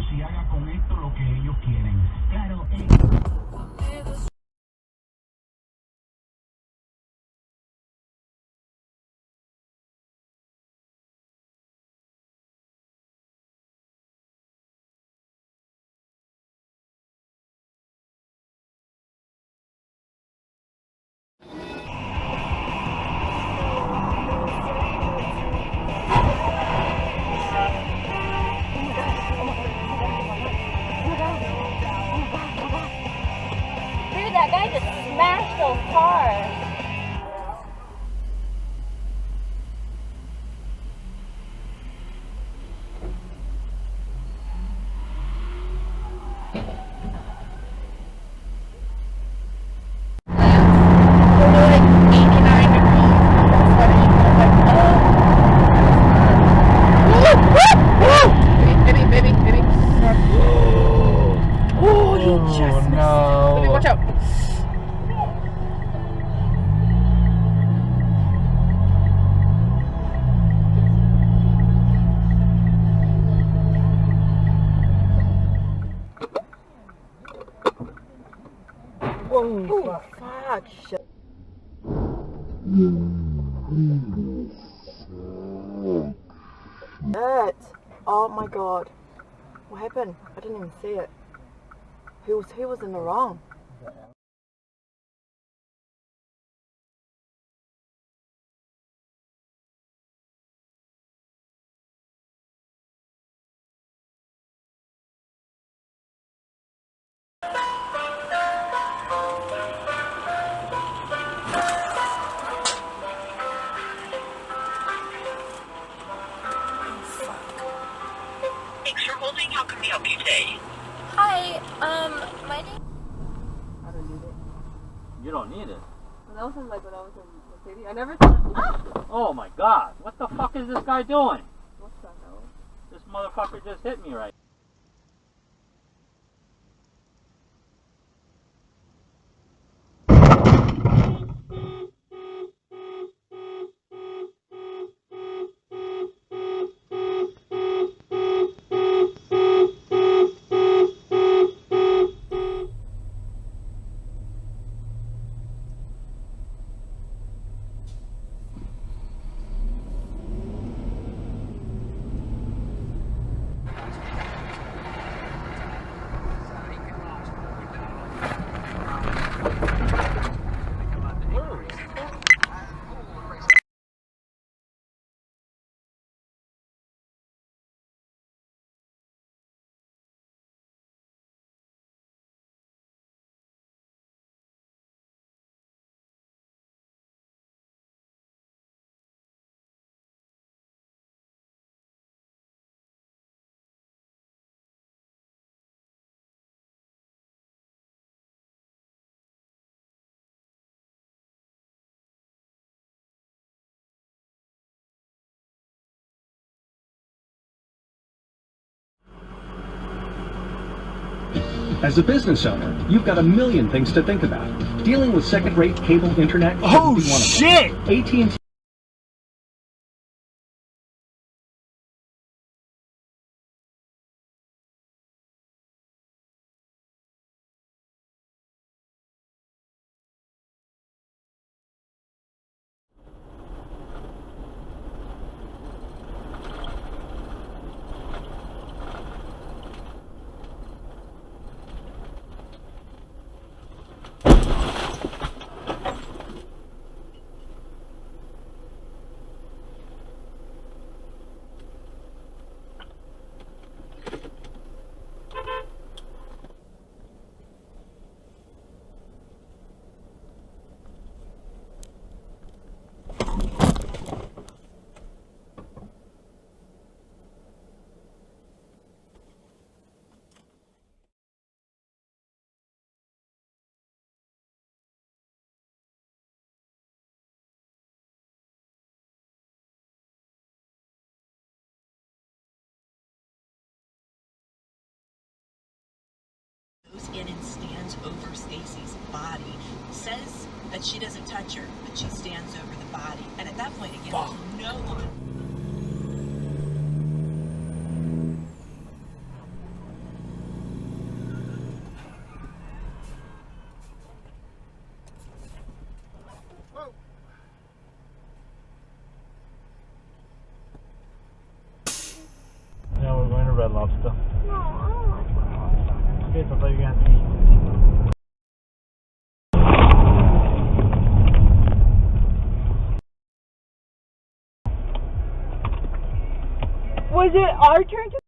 manos y haga con esto lo que ellos quieren. Claro, Dude, that guy just smashed those cars. Oh, fuck. Shit. Oh my god. What happened? I didn't even see it. Who was in the wrong? Thanks for holding. How can we help you today? Hi, my name. I don't need it. You don't need it. When I was in when I was in the city, I never thought. Oh my god, what the fuck is this guy doing? What's that now? This motherfucker just hit me right. As a business owner, you've got a million things to think about. Dealing with second-rate cable internet shouldn't Oh, be one of shit! them. AT&T Goes in and stands over Stacy's body. Says that she doesn't touch her, but she stands over the body. And at that point, again, there's no one. Red Lobster. No, I don't like Red Lobster. Okay, so I thought you were gonna have to eat. Was it our turn to?